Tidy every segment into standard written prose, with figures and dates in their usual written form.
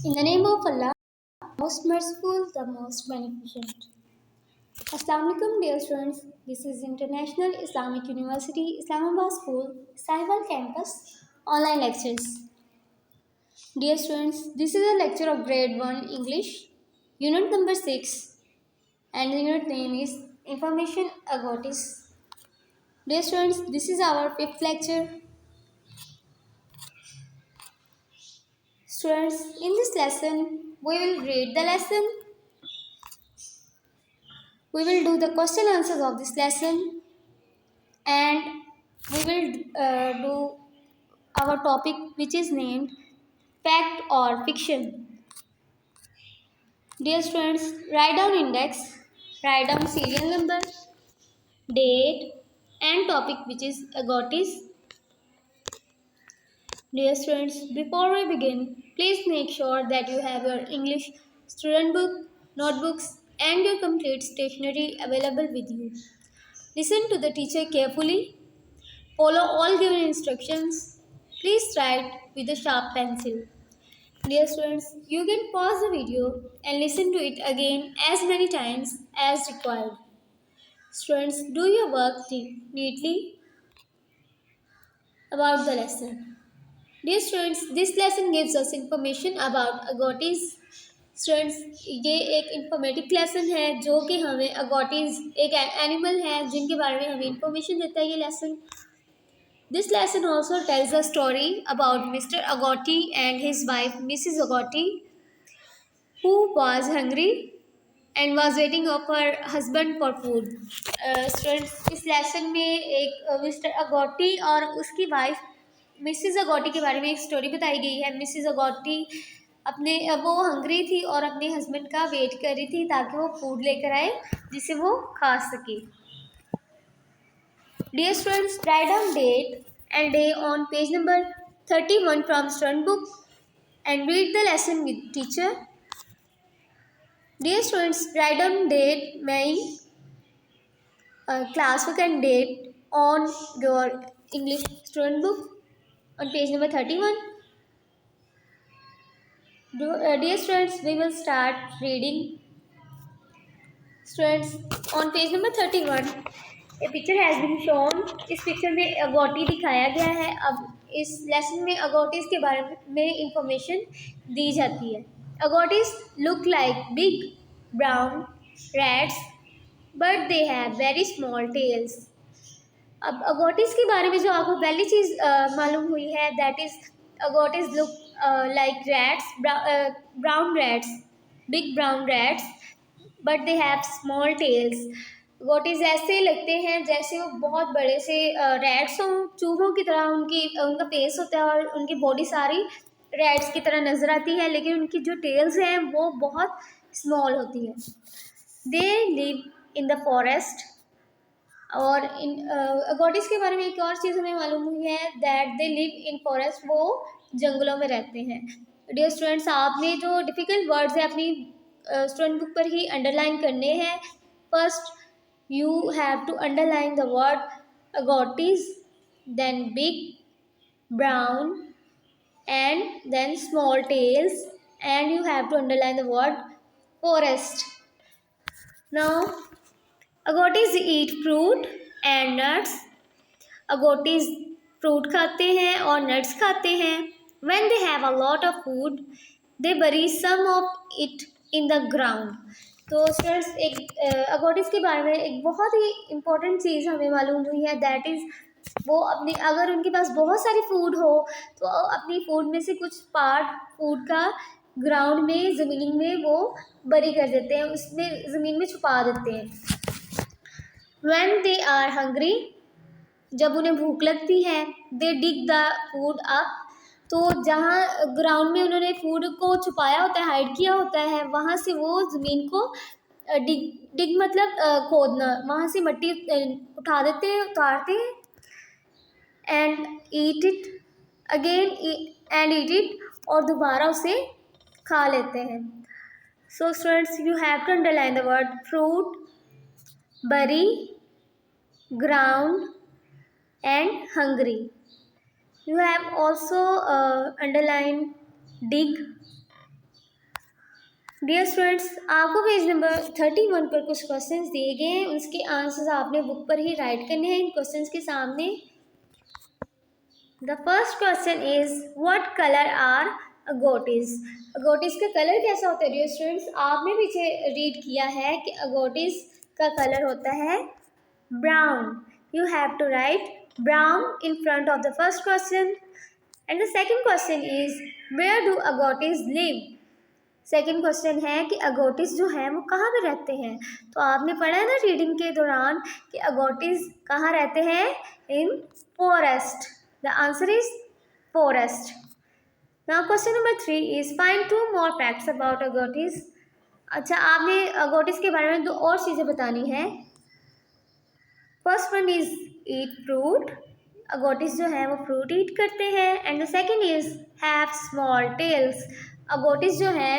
In the name of Allah, most merciful, the most beneficent. Assalamu alaikum, dear students. This is International Islamic University, Islamabad School, Sahiwal Campus, online lectures. Dear students, this is a lecture of Grade 1 English, Unit number 6, and the unit name is Information Agotis. Dear students, this is our fifth lecture. Students, in this lesson, we will read the lesson. We will do the question answers of this lesson and we will do our topic which is named fact or fiction. Dear students, write down index, write down serial number, date and topic which is agotis. Dear students, before we begin, please make sure that you have your English student book, notebooks and your complete stationery available with you. Listen to the teacher carefully. Follow all given instructions. Please write with a sharp pencil. Dear students, you can pause the video and listen to it again as many times as required. Students, do your work neatly about the lesson. Dear students, this lesson gives us information about agotis. Students ये एक informative lesson है जो कि हमें अगोटीज एक animal है जिनके बारे में हमें इंफॉर्मेशन देता है ये lesson. This lesson also tells a story about Mr. Agouti and his wife Mrs. Agouti, who was hungry and was waiting of her husband for food. Students, इस लेसन में एक मिस्टर अगोटी और उसकी वाइफ मिसिज अगोटी के बारे में एक story बताई गई है. मिसिज अगोटी वो हंग्री थी और अपने हस्बैंड का वेट कर रही थी ताकि वो फूड लेकर आए जिसे वो खा सके. Dear students, write down date and day on page number 31 from student book and read the lesson with teacher. Dear students, write down date, May, classwork and date on your English student book on page number 31. Dear students, we will start reading. Students, on page number 31, a picture has been shown. इस picture में अगोटी दिखाया गया है. अब इस lesson में अगोटीज के बारे में इंफॉर्मेशन दी जाती है. Agoutis look like big brown rats but they have very small tails. अब अगोटीज के बारे में जो आपको पहली चीज़ मालूम हुई है that is agoutis look like rats, brown rats, big brown rats but they have small tails. गोटीज ऐसे लगते हैं जैसे वो बहुत बड़े से रैट्स हों, चूहों की तरह उनका फेस होता है और उनकी बॉडी सारी रैट्स की तरह नज़र आती है, लेकिन उनकी जो टेल्स हैं वो बहुत स्मॉल होती है. They live in the forest. और इन गोटीज के बारे में एक और चीज़ हमें मालूम हुई है that they live in forest, वो जंगलों में रहते हैं. डियर स्टूडेंट्स, आपने जो डिफ़िकल्ट वर्ड्स है अपनी स्टूडेंट बुक पर ही अंडरलाइन करने हैं. First you have to underline the word agotis, then big brown and then small tails, and you have to underline the word forest. Now agotis eat fruit and nuts. agotis fruit खाते हैं और nuts खाते हैं. When they have a lot of food, they bury some of it in the ground. तो students, एक अगोटिस के बारे में एक बहुत ही इम्पोर्टेंट चीज़ हमें मालूम हुई है दैट इज़ वो अपनी अगर उनके पास बहुत सारी फूड हो तो अपनी फूड में से कुछ पार्ट फूड का ग्राउंड में ज़मीन में वो बरी कर देते हैं, उसमें ज़मीन में छुपा देते हैं. व्हेन दे आर हंग्री, जब उन्हें भूख लगती है, दे डिग द फूड अप. तो जहाँ ग्राउंड में उन्होंने फूड को छुपाया होता है, हाइड किया होता है, वहाँ से वो ज़मीन को डिग मतलब खोदना, वहाँ से मिट्टी उठा देते हैं, उतारते हैं. And eat it again and eat it, और दोबारा उसे खा लेते हैं. So students, you have to underline the word fruit, bury, ground and hungry. You have also underlined dig, dear students, आपको पेज नंबर 31 पर कुछ क्वेश्चंस दिए गए हैं, उसके आंसर्स आपने बुक पर ही राइट करने हैं इन क्वेश्चंस के सामने। The first question is what colour are agoutis. Agoutis का कलर कैसा होता है डियर स्टूडेंट्स? आपने पीछे रीड किया है कि अगोटिस का कलर होता है brown. You have to write brown in front of the first question. And the second question is where do agoutis live. Second question है कि अगोटिस जो है वो कहाँ पे रहते हैं। तो आपने पढ़ा है ना रीडिंग के दौरान कि अगोटिस कहाँ रहते हैं? In forest. The answer is forest. Now question number 3 is find 2 more facts about agoutis. अच्छा, आपने अगोटिस के बारे में 2 और चीज़ें बतानी है। First one is eat fruit. Agoutis जो है वो फ्रूट ईट करते हैं। And the second is have small tails. Agoutis जो है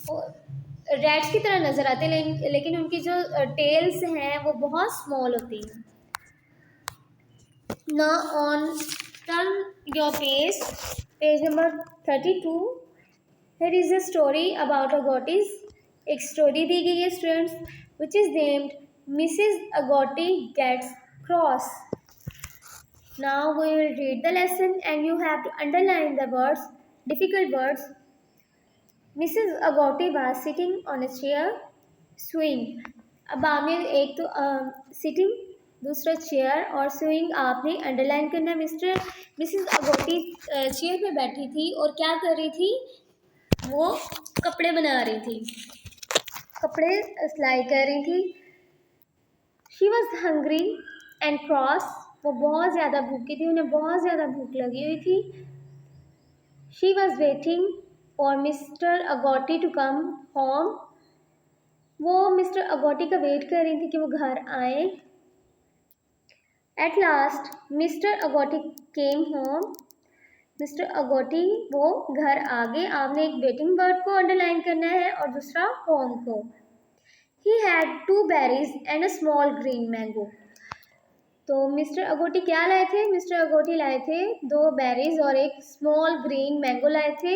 रैट्स की तरह नजर आते हैं, लेकिन उनकी जो टेल्स हैं वो बहुत स्मॉल होती हैं। Now on turn your page number 32। Here is a story about agoutis. एक स्टोरी दी गई है students which is named Mrs agouti gets cross. Now we will read the lesson and you have to underline the words, difficult words. Mrs. Agouti was sitting on a chair, swing. अब आपने एक तो sitting, दूसरा chair और swing आपने underline करना। Mrs अगोटी chair पे बैठी थी और क्या कर रही थी? वो कपड़े बना रही थी, कपड़े सिलाई कर रही थी। She was hungry and cross. वो बहुत ज़्यादा भूखी थी, उन्हें बहुत ज़्यादा भूख लगी हुई थी। She was waiting for Mr agouti to come home. वो मिस्टर अगोटी का वेट कर रही थी कि वो घर आए। At last Mr agouti came home. Mr agouti वो घर आ गए। आपने एक वेटिंग वर्ड को अंडरलाइन करना है और दूसरा होम को। He had 2 berries and a small green mango. तो मिस्टर अगोटी क्या लाए थे? मिस्टर अगोटी लाए थे 2 berries और एक स्मॉल ग्रीन मैंगो लाए थे।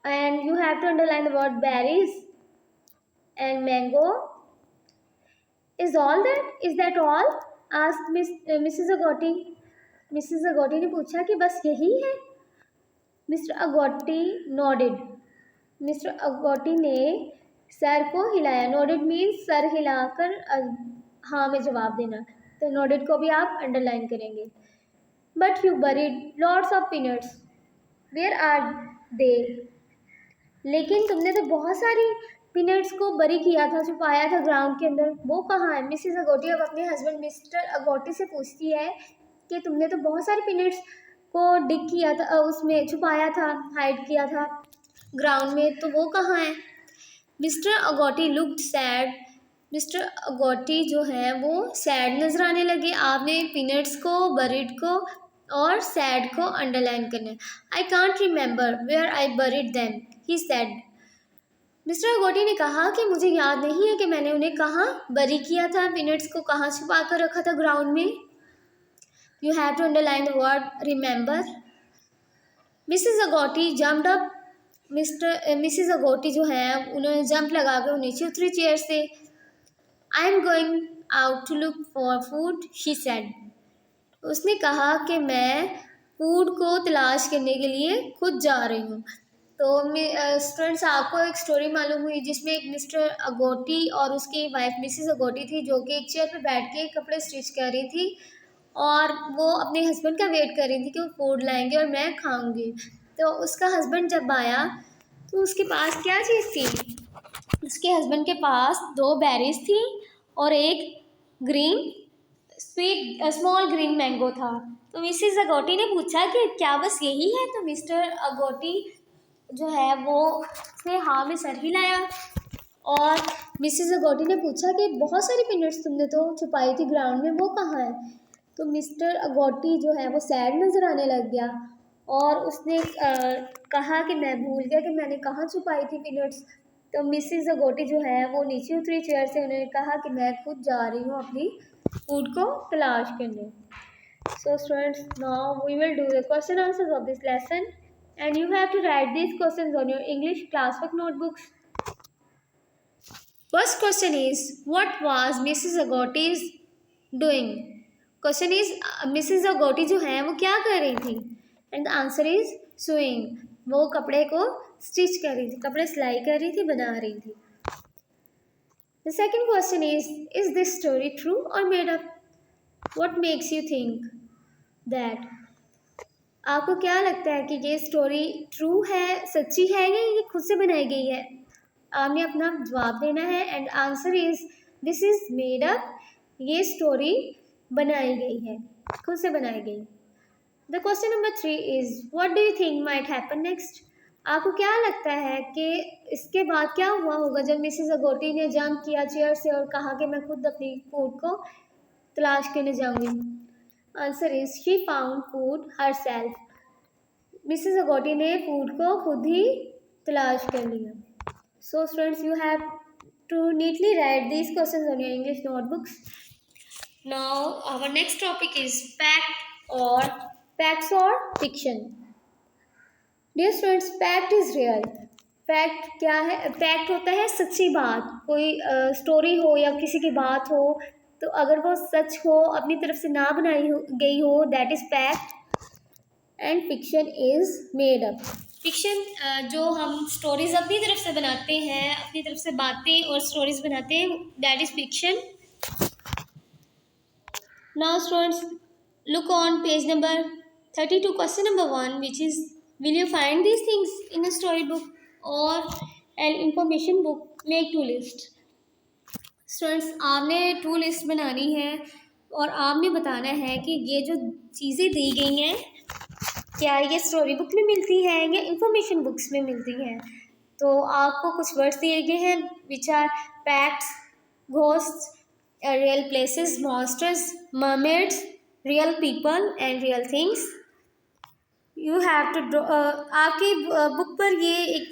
And you have to underline the word berries and mango. Is that all? Asked Mrs agouti. Mrs agouti ने पूछा कि बस यही है? Mr agouti nodded. Mr agouti ने सर को हिलाया। नोडेड मीन्स सर हिलाकर हाँ में जवाब देना। तो नोडेड को भी आप अंडरलाइन करेंगे। But you buried lots of peanuts, where are they. लेकिन तुमने तो बहुत सारी पीनट्स को बरी किया था, छुपाया था ग्राउंड के अंदर, वो कहाँ है? मिसेस अगोटी अब अपने हस्बैंड मिस्टर अगोटी से पूछती है कि तुमने तो बहुत सारी पीनट्स को डिग किया था, उसमें छुपाया था, हाइड किया था ग्राउंड में, तो वो कहाँ है? Mr agouti looked sad. Mr agouti जो है वो सैड नजर आने लगे। आपने पीनट्स को, बरीड को और सैड को अंडरलाइन करना है। I can't remember where I buried them, he said. Mr agouti ने कहा कि मुझे याद नहीं है कि मैंने उन्हें कहाँ बरी किया था, पीनट्स को कहाँ छुपा कर रखा था ग्राउंड में। You have to underline the word remember. Mrs agouti jumped up. Mrs agouti जो है उन्होंने जंप लगा कर नीचे उतरी चेयर से। I am going out to look for food, she said. उसने कहा कि मैं फूड को तलाश करने के लिए खुद जा रही हूँ। तो स्टूडेंट्स, आपको एक स्टोरी मालूम हुई जिसमें एक मिस्टर अगोटी और उसकी वाइफ मिसेस अगोटी थी जो कि एक चेयर पर बैठ के कपड़े स्टिच कर रही थी और वो अपने हस्बैंड का वेट कर रही थी कि वो फूड लाएंगे और मैं खाऊंगी। तो उसका हस्बैंड जब आया तो उसके पास क्या चीज़ थी? उसके हस्बैंड के पास 2 berries थी और एक ग्रीन स्मॉल ग्रीन मैंगो था। तो मिसेस अगोटी ने पूछा कि क्या बस यही है? तो मिस्टर अगोटी जो है वो उसने हाँ में सर हिलाया और मिसेस अगोटी ने पूछा कि बहुत सारी पीनट्स तुमने तो छुपाई थी ग्राउंड में, वो कहाँ है? तो मिस्टर अगोटी जो है वो सैड नज़र आने लग गया और उसने कहा कि मैं भूल गया कि मैंने कहाँ छुपाई थी पीनट्स। तो मिसेस अगोटी जो है वो नीचे उतरी चेयर से। उन्होंने कहा कि मैं खुद जा रही हूँ अपनी फूड को तलाश करने। So students, now we will do the question answers of this lesson and you have to write these questions on your English classwork notebooks. First question is, what was Mrs. Agoti's doing? Question is, Mrs. Agoti जो है वो क्या कर रही थी? And the answer is sewing. वो कपड़े को स्टिच कर रही थी, कपड़े सिलाई कर रही थी, बना रही थी. The second question is this story true or made up? What makes you think that? आपको क्या लगता है कि ये स्टोरी ट्रू है, सच्ची है या ये खुद से बनाई गई है? आपने अपना जवाब देना है. And answer is this is made up. ये स्टोरी बनाई गई है, खुद से बनाई गई. The question number 3 is what do you think might happen next? आपको क्या लगता है कि इसके बाद क्या हुआ होगा जब मिसेस अगोटी ने जंप किया चेयर से और कहा कि मैं खुद अपनी फूड को तलाश करने जाऊंगी? Answer is she found food herself. Mrs agouti ने फूड को खुद ही तलाश कर लिया. So students, you have to neatly write these questions on your English notebooks. Now our next topic is facts or fiction. Dear students, fact is real. Fact क्या है? Fact होता है सच्ची बात. कोई स्टोरी हो या किसी की बात हो तो अगर वो सच हो, अपनी तरफ से ना बनाई गई हो, that is fact. And fiction is made up. Fiction जो हम स्टोरीज अपनी तरफ से बनाते हैं, अपनी तरफ से बातें और स्टोरीज बनाते हैं, that is fiction. Now students, look on page number 32, question number 1, which is will you find these things in a story book और an information book? Make two list. Students, आपने टू लिस्ट बनानी है और आपने बताना है कि ये जो चीज़ें दी गई हैं क्या ये स्टोरी बुक में मिलती है या इंफॉर्मेशन बुक्स में मिलती हैं. तो आपको कुछ वर्ड्स दिए गए हैं which are facts, ghosts, real places, monsters, mermaids, real people and real things. You have to draw. आपकी बुक पर ये एक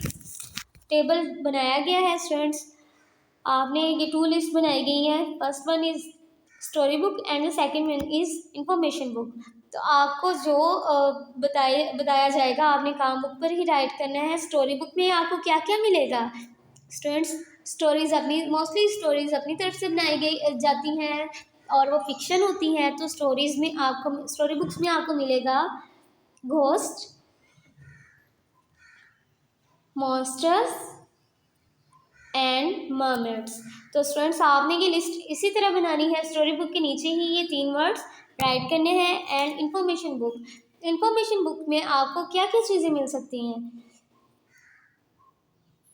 टेबल बनाया गया है स्टूडेंट्स. आपने ये टू लिस्ट बनाई गई है. First one is story book and the second one is information book. तो आपको जो बताया जाएगा आपने काम बुक पर ही राइट करना है. स्टोरी बुक में आपको क्या क्या मिलेगा स्टूडेंट्स? स्टोरीज मोस्टली स्टोरीज अपनी तरफ से बनाई गई जाती हैं और वो फिक्शन होती हैं. तो स्टोरीज में आपको, स्टोरी बुक्स में आपको मिलेगा घोस्ट, मॉन्स्टर्स एंड मरमेड्स. तो स्टूडेंट्स, आपने ये लिस्ट इसी तरह बनानी है. स्टोरी बुक के नीचे ही ये 3 वर्ड्स राइट करने हैं. And information book, information book में आपको क्या क्या चीज़ें मिल सकती हैं?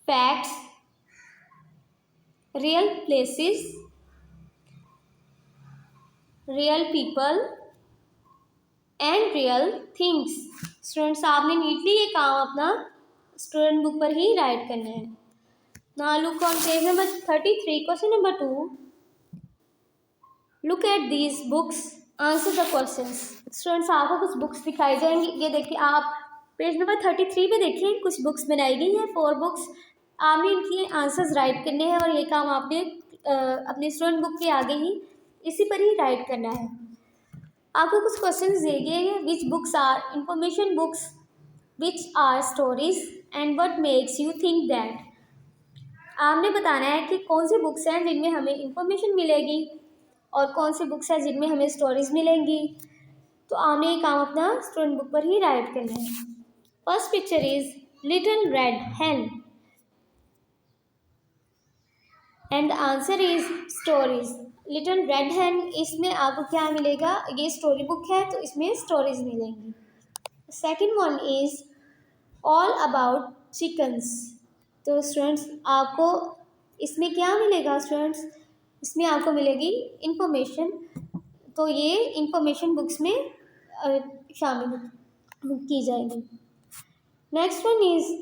Facts, real places, real people and real things. Students, आपने नीटली ये काम अपना स्टूडेंट बुक पर ही राइट करना है. Now look on page number 33, question number 2. Look at these books, answer the questions. Students, आपको कुछ बुक्स दिखाई जाएंगी. ये देखिए, आप पेज नंबर 33 पे देखिए, कुछ बुक्स बनाई गई हैं, 4 बुक्स. आपने इनके आंसर्स राइट करने हैं और ये काम आपने अपने स्टूडेंट बुक के आगे ही इसी पर ही राइट करना है. आपको कुछ क्वेश्चंस दिए गए हैं. Which books are information books, which are stories and what makes you think that? आपने बताना है कि कौन सी बुक्स हैं जिनमें हमें इंफॉर्मेशन मिलेगी और कौन सी बुक्स हैं जिनमें हमें स्टोरीज मिलेंगी. तो आपने ये काम अपना स्टूडेंट बुक पर ही राइट करना है. First picture is little red hen and answer is stories. Little red hen, इसमें आपको क्या मिलेगा? ये स्टोरी बुक है तो इसमें स्टोरीज मिलेंगी. Second one is all about chickens. तो स्टूडेंट्स, आपको इसमें क्या मिलेगा? स्टूडेंट्स, इसमें आपको मिलेगी इंफॉर्मेशन. तो ये इंफॉर्मेशन बुक्स में शामिल की जाएगी. Next one is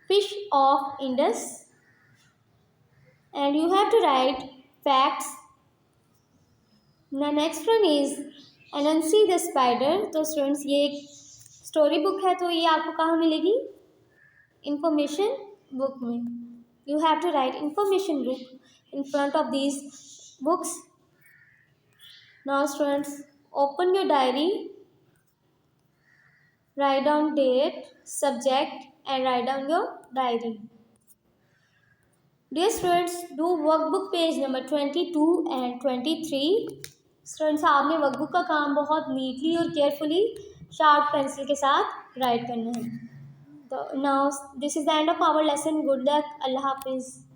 fish of Indus and you have to write facts. Next one is Anansi the spider. तो स्टूडेंट्स, ये एक स्टोरी बुक है तो ये आपको कहाँ मिलेगी? इंफॉर्मेशन book में. You have to write information book in front of these books. Now students, open your diary Write down date, subject, and write down your diary. Dear students, do workbook page number 22 and 23. Students आपने workbook का काम बहुत neatly और carefully sharp pencil के साथ right करना है. तो now this is the end of our lesson. Good luck. अल्लाह हाफिज़.